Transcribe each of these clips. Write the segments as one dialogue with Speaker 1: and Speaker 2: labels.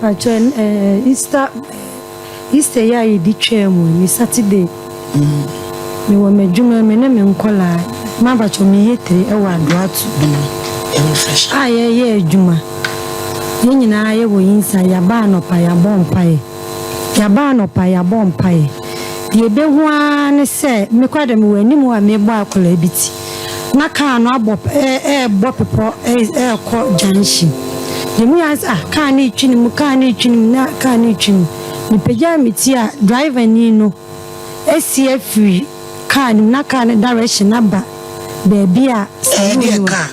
Speaker 1: pacho Easter ya di twemu ni Saturday. Me wo medjuma me na me nkola. Ma pacho me yetre e wa doatu.
Speaker 2: Fresh.
Speaker 1: Ye adwuma. Ye nyina ye wo yinsa ya ba no pa ya bompae. Ya ba no pa ya bompae. Ye be ho an se me kwade me wani mu a me bo akola biti. Na ka no abo bo pepo ko junction. Ye mu as ka na itwini mu na ka na itwini. Me peja meti a driver ni no esi free ka ni na ka na direction aba baby a
Speaker 2: salon ka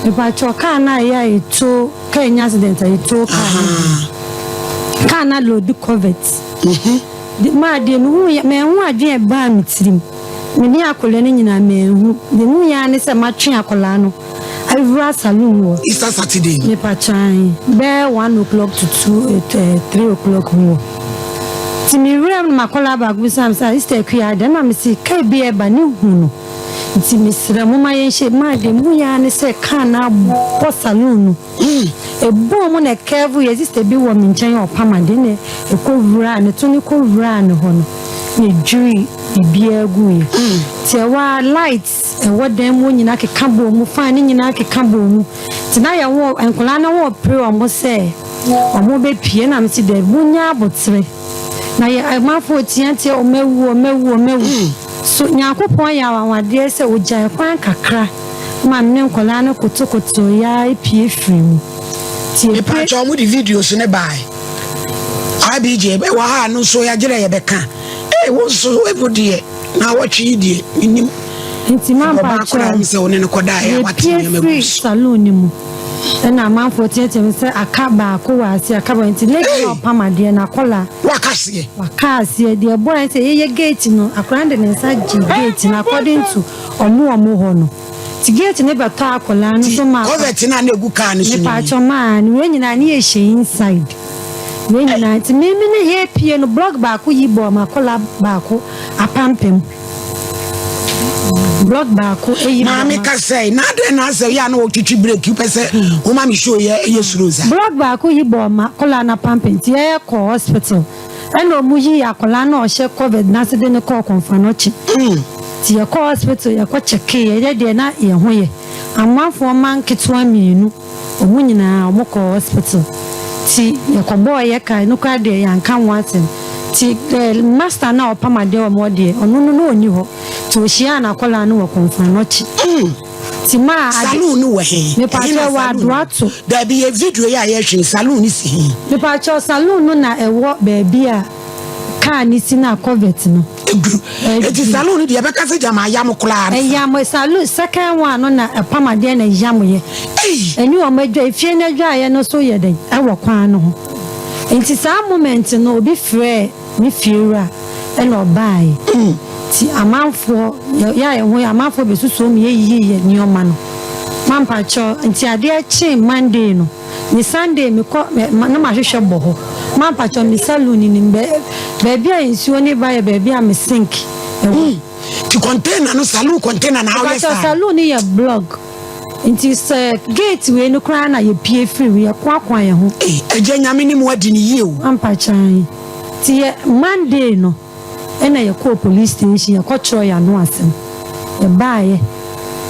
Speaker 1: me pa cho ka na ya ito ka nya accident ito ka na load covet di ma de me hu adwen ba mitirim me ni akole ni nyina me hu de mu ya ne se ma twen akola no Ivra salon wo
Speaker 2: Easter Saturday
Speaker 1: me pa chan be 1 o'clock to 3 o'clock wo ti mi rem makola ba gusam sa Easter kuya de na me si kai bi e ba ni hu no ti mi sira mo ma yen she ma de mu ya ne se kana bo salon no e bo mo na kevu ye Easter bi wo mi nchen o pama de ne e ko vra ne to ni ko vra ne ho no ne juri bi agu ti wa lights e wo dem wo nyina ke kabo mu fa ne nyina ke kabo mu ti na ya wo enkola na wo pre o mo se o mo be pie na me si de bunya abotre na ya ma fo tiantie o mewu so nyakopon ya wawade se ojan kwan kakra ma me nkola na kotokoto ya pie firi ti
Speaker 2: e pa cho mu di videos ne bai abije be wa ha no so ya gire ye be kan wo so ebodie na watchi die nim
Speaker 1: nti man pa cho
Speaker 2: mi se one ne koda ya wati ne
Speaker 1: me salon ni mu na man fo tiantie me se akaba ko wa si akaba nti leki o pamade na kola wakase de boy say ye gate no akrande ne sa ji gate na according to omo ho no ti gate ne be ta akola no so ma
Speaker 2: covet na egu kan so
Speaker 1: ni pa cho man we nyina ne ye she inside we nyina ti me ne ye pie no blog ba ko yibo ma kola ba ko apampem blog ba ko eyi
Speaker 2: ma me ka say na de na say ya na otwitwi break you pese wo ma me show ye suroza
Speaker 1: blog ba ko yibo ma kola na pampem ti ye ko hospital eno muyi akola na o she covid na se de ne ko konfa no chi ti ye ko hospital ye ko check ye de na ye ho ye amafo man ketwa mienu omunyina omoko hospital ti ye ko boy ye kai no kwa de yan kan watin ti master na opamade o mode onu no oni ho ti o shia na akola no wo konfa no chi ti ma
Speaker 2: salon no we he
Speaker 1: me pa che wa doato
Speaker 2: da bi e video ya ye hwe salon ni si he
Speaker 1: me pa che salon no na ewo baby a ka ni si na covet no
Speaker 2: eti salon ni de be ka se jama yam kula
Speaker 1: yam salon second one no na pamade na yam ye eni o madwa efie na dwa ye no so ye den ewo kwan no ho enti sa moment no obi frɛ mi fiera e no bai ti amanfo ya ye ho amanfo be suso mi ye ni o ma no mampa cho enti ade a chi Monday no ni Sunday mi ko na ma hwehwe bo ho mampa cho mi salon ni be bia nsuo ni ba ye be bia mi sink
Speaker 2: ti container no salon container na how
Speaker 1: yes salon ni ya blog inti gate we no kra na ye pie free ye kwakwan ye ho
Speaker 2: eje nyame ni mu adi ni ye o
Speaker 1: ampa chan ti ye Monday no ena ye ko police station ye ko tro ya no asem ye baaye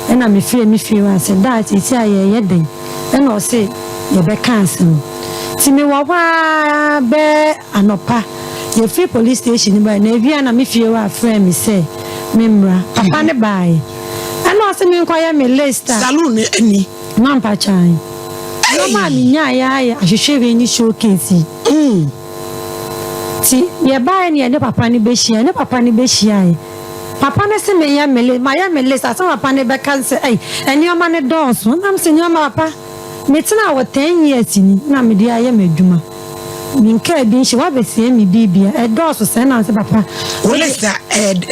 Speaker 1: ena me free wa se that iti aye den ena o se ye be cancel ti me wa be anopa ye free police station ba na bia na me fie wa frame me se memra papa ne baaye ana ase me nkoya me list
Speaker 2: salon ani
Speaker 1: mampa chan no ma mi nya ya ahwehwe ni showcase ti ye baaye ne papa ne be hia papa ne se me ya mele sa papa ne be kan se eni o ma ne dons nam se nyoma papa me tina wo 10 years ni na me dia ya madwuma minka bi nshi wa be se mi bibia e dons se na se papa
Speaker 2: o list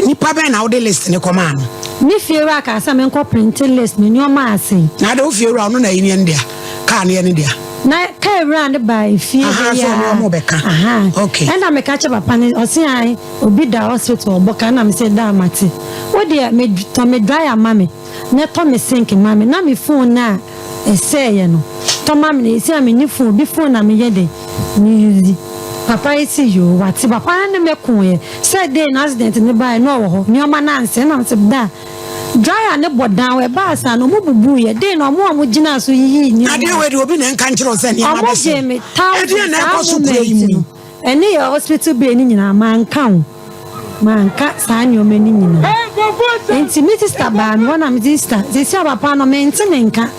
Speaker 2: ni pa be na o de list ne koma no
Speaker 1: ni fiera ka sa me nko print list me nyoma ase
Speaker 2: na de o fiera no na yin ndia ka ne yen ndia
Speaker 1: na ka brand by fiera
Speaker 2: ya mo be ka okay
Speaker 1: and na me ka che papa ne o se ai obi da hospital oboka na me se da mate wo de me dry mame na to me sink mame na me phone na ese ye no to mame ne ese me ni phone bi phone na me ye de ni papa isi yo wati papa na me kun said day na accident ni buy no ho ni o ma na nse na se da dryer ne bodan we ba sa no mo bubu ye day no mo gina so yi ni
Speaker 2: ade we de obi na nka nkyero se ni ma be se
Speaker 1: me
Speaker 2: ade na ko so kura yi mu
Speaker 1: eni ya hospital be ni nyina man ka sa ni o me ni nyina enti mi sister ba mi wona mi sister ze si papa no me enti nka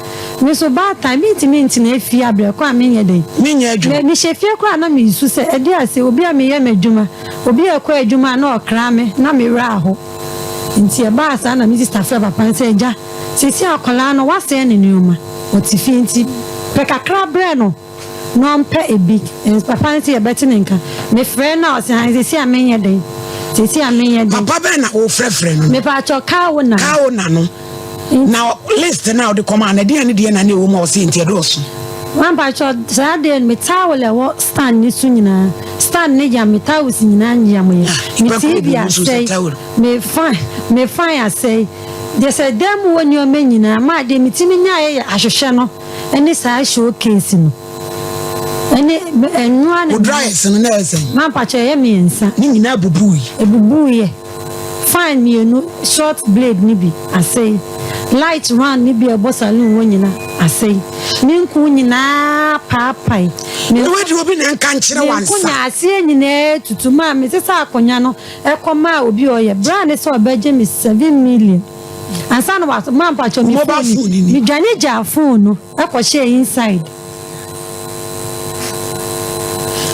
Speaker 1: me so ba time enti na efi abre ko amenye den
Speaker 2: mi nya adwuma
Speaker 1: me shefie ko na me su se ade ase obi a me ye madwuma obi e ko adwuma na okra me na me ra ho enti e ba sa na mi sister fe papa se ja se si akola no wase ne nyuma otifi enti pe kakra bre no mpe ebi papa se e beti nka me frɛ na o se si amenye den se amenye den
Speaker 2: papa be na o frɛ no
Speaker 1: me pa cho kawo na
Speaker 2: no now list now the command dey and dey na ne wo ma o se enti edoso
Speaker 1: wan pa cho sa dey me towel e wo stand ni su nyina stand ne ja me towel si nyina nya mo ye me TV asay me fine asay they said dem woni o me nyina ma dey me timi nya ye ahwehwe no eni sa showcase no eni enua na
Speaker 2: dress no na esen
Speaker 1: man pa cho ye me ensa
Speaker 2: ni nyina bubu ye
Speaker 1: fine me no short blade ni bi asay light run ni bi e bo salon wonyina asay ninku nyina paapai
Speaker 2: me wedi obi na nka nkyere wansa
Speaker 1: kunya ase nyina tutuma me sesa akonya no ekoma obi oye brand so obeje me 7 million ansa no was man pa cho me phone ni dwane ja phone no ekwohye inside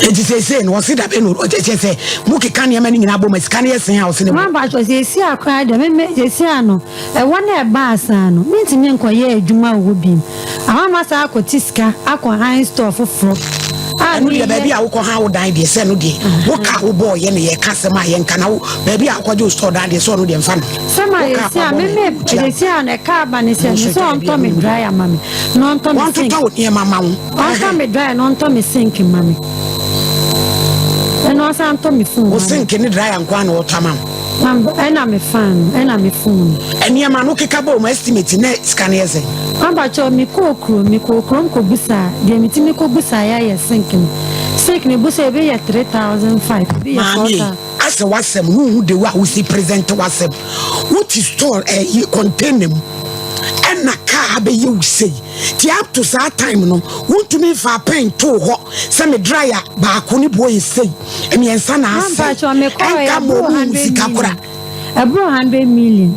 Speaker 2: enti say no se da be no o che say muke kan ya mani nyina boma sika na yesen ha o se ne
Speaker 1: man ba cho say si akra de me say ano e wona e ba asa no minti me nkoye adwuma wo bi ama sa akoti sika akọ high store foforo
Speaker 2: no de baby a wo ko ha wo dan de se no de wo ka wo boy ye ne ye ka se ma ye nka na wo baby a ko jo store dan de so no de mfa no
Speaker 1: se ma ye si a me de si a na ka ba ne se so on to me dry mami no on to me sink
Speaker 2: want to ye mama wo
Speaker 1: on to me dry no on to me sink mami eno sa on to me phone
Speaker 2: wo sink ni dry anko na wo tamam
Speaker 1: ena me phone
Speaker 2: eni ma no keka bo mo estimate na scan ye se
Speaker 1: amba cho mi kokro ko busa de mi timi ko busa ya ye sink ni busa be ye 3,500 be ye 4,000
Speaker 2: ase wasem hu de wa wo si present wasem what is store contain them na ka be you say ti up to that time no want to me fa pen to ho se me dryer ba ko ni boy say emi ensa na ase
Speaker 1: amba cho me ko ya
Speaker 2: 100 million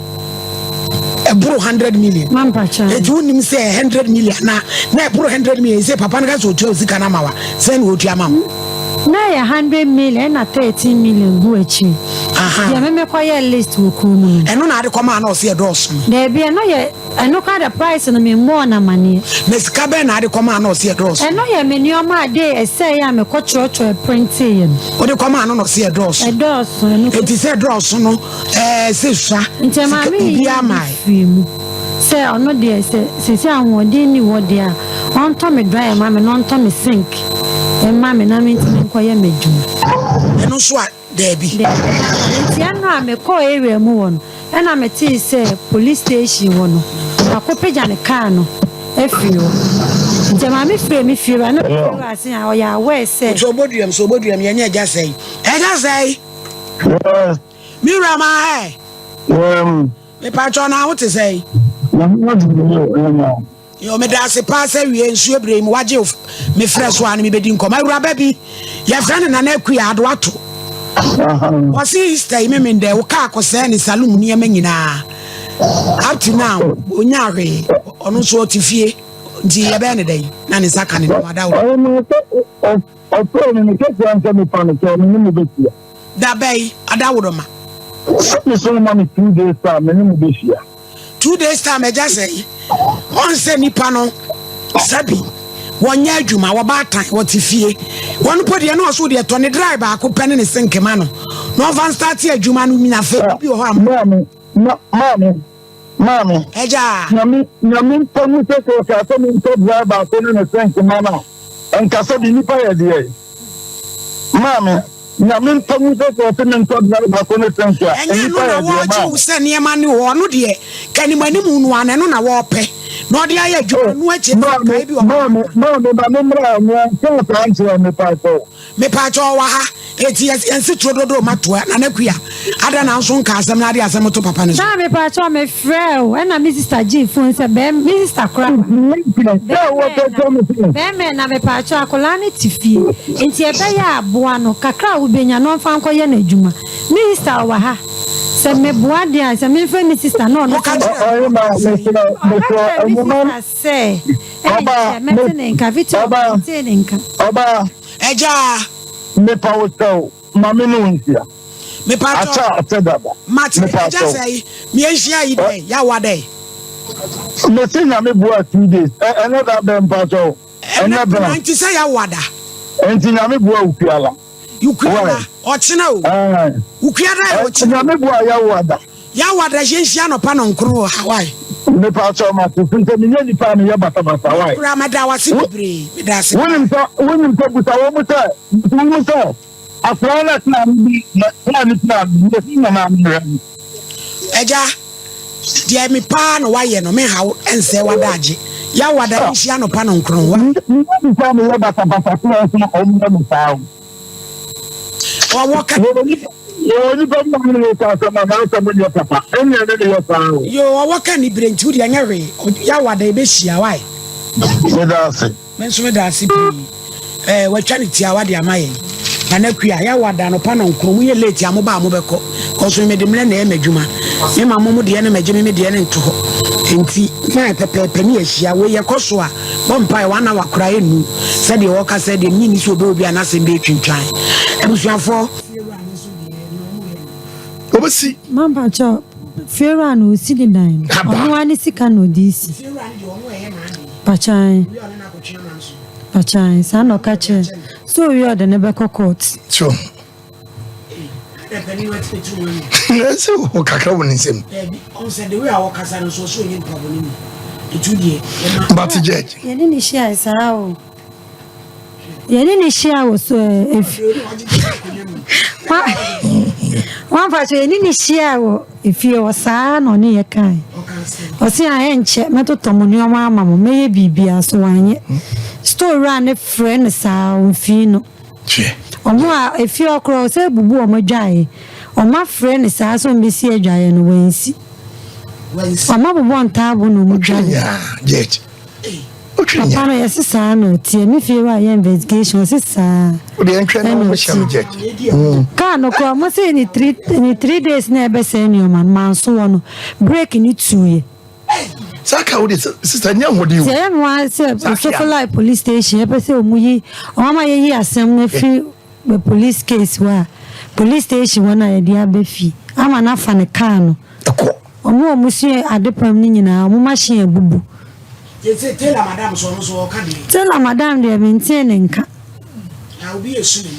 Speaker 2: ebro 100 million
Speaker 1: mamba cha
Speaker 2: e ju nim say 100 million na ebro 100 million say papa na so tu sika na mawa say no otua mam
Speaker 1: na ya 100 million na 13 million bu echi ya me kwa ya list wo ku mu
Speaker 2: eno na ade koma na o se dos
Speaker 1: na bia no ye eno ka the price no me more na mane
Speaker 2: na sika be na ade koma na o se dos
Speaker 1: eno ye me ni o ma de ese ya me ko chocho print ye
Speaker 2: o de koma na o se dos
Speaker 1: eno
Speaker 2: enti se dos no se swa
Speaker 1: nti ma mi bia mai se ono de se awon ni wo de a on to me dry ma me no to me sink mama na me ntimi nkoye medwuma
Speaker 2: eno so a debi
Speaker 1: nti anu a me ko area mu won na me ti say police station wono akopeja ne car no efio nti ma me free me fira na asin a oya we say
Speaker 2: so boduam ye nya ja say mira ma me pa cho na what say yo me da se pass wie nsu ebrem waje me fresh one me bedi nkom awura ba bi ya friend na na akua ado ato wasi stay me mende wo ka akose ni salon ni emanyina up to now onya hwe onu so otifie ndi ye be ne dai na ne saka ne wada wo
Speaker 3: ni ke twanza me pa ne ke ni mu betia
Speaker 2: da bai ada wo ma
Speaker 3: ni so ma mi 2 days time ni mu betia
Speaker 2: 2 days time e just say on se nipa no sabi wonya adwuma wo ba tan wo tifie won podi na so de to ne driver akopene ne sink ma no no van start adwuma no mina fe bi ho am mami eja
Speaker 3: nyami tomu se ko ka so mi to driver ko ne sink ma no en ka so di nipa ye de mami nyami tomu se ko ne to driver ko ne sink
Speaker 2: a nipa ye de ma se ne ma ni wo no de kanimani mu no ane no na wo pe no dia ye dwuma no ache kai bi o
Speaker 3: no ba no mra no so transfer me pa
Speaker 2: cho wa ha eti ensi trododo matoa na nakua ada na nso nka asem na ade asem to papa ne so
Speaker 1: na me pa cho me frɛ and na me sister G phone say be me sister kra be na me pa cho akola ne tifie enti e be ya aboa no kakra wo benya no mfa nkoye na adwuma me sister wa ha se me boa dia se me fa me sister no no ka say oba
Speaker 2: eja
Speaker 3: me pa woto mama no ntia
Speaker 2: me pa
Speaker 3: acha daba
Speaker 2: mati eja say me ehia yi dey ya wa dey
Speaker 3: me say na me boa 2 days another ben pa cho another
Speaker 2: anti say ya wada
Speaker 3: enti na me boa ukiala
Speaker 2: ochina o ukiada ochina
Speaker 3: na me boa
Speaker 2: ya wada hia no pa no nkro Hawaii
Speaker 3: me pa cho ma to finse me nyani pa me ya bata wai
Speaker 2: kura mada wasi bebre me da se
Speaker 3: wonim to buta wo muta afrana na mi na
Speaker 2: eja dia mi pa no waye no me hawo ense wadaje ya wada hia no pa no nkro wa
Speaker 3: me pa me ya bata so o mu pa
Speaker 2: o woka
Speaker 3: yo ni ba mo ni ka so na so mo ni papa eni ene yo pa
Speaker 2: yo woka ni brentu dia nyawe ya wada be hia wai
Speaker 3: me da se
Speaker 2: me da se watwa ni tia wade amaye na nakua ya wada no pa no nkro mu ye late amoba amobeko koso me de mle na e madwuma me ma mo de ne magye me de ne nto enti na pepepe ni ahia we ye koso a bompa wa na wakora enu se de woka se de ni so obi anase be twintwan ebusuafo
Speaker 3: obesi
Speaker 1: mamba cho fera no si de dan onu ani sika no disi pachan sa no kache so we are the never court
Speaker 3: so let's go kakra woni sem
Speaker 2: on said the way I walk aside so yin problem ni
Speaker 3: but judge
Speaker 1: yeni ni share sa o yeni ni share o so if one part yeni ni share o if you sa no ne ye kai o si a enche metoto mo ni o ma mo meye bibia so wanye store run friend sa o fi no omo a if you cross say bubu o mo dwae o ma friend sa so mbesi adwae no wensi o ma bubu ntabo no mo dwae
Speaker 3: judge
Speaker 1: papa no yes sa no tie me fi wa investigation sisa
Speaker 3: o de entwe no mo sham judge
Speaker 1: ka no ko mo say ni 3 days na be say ni o man so no break ni 2 ye
Speaker 3: saka wo de sister nya hodi wo
Speaker 1: say mo say so police station e be say omuyi o ma ye asem na fi police case wa police station wana ye dia be fi ama na fa ne ka no o mo sie adepam ni nyina mo machine abubu
Speaker 2: tell madam so ka dey
Speaker 1: tell madam dey maintain nka
Speaker 2: na obi esu
Speaker 3: ni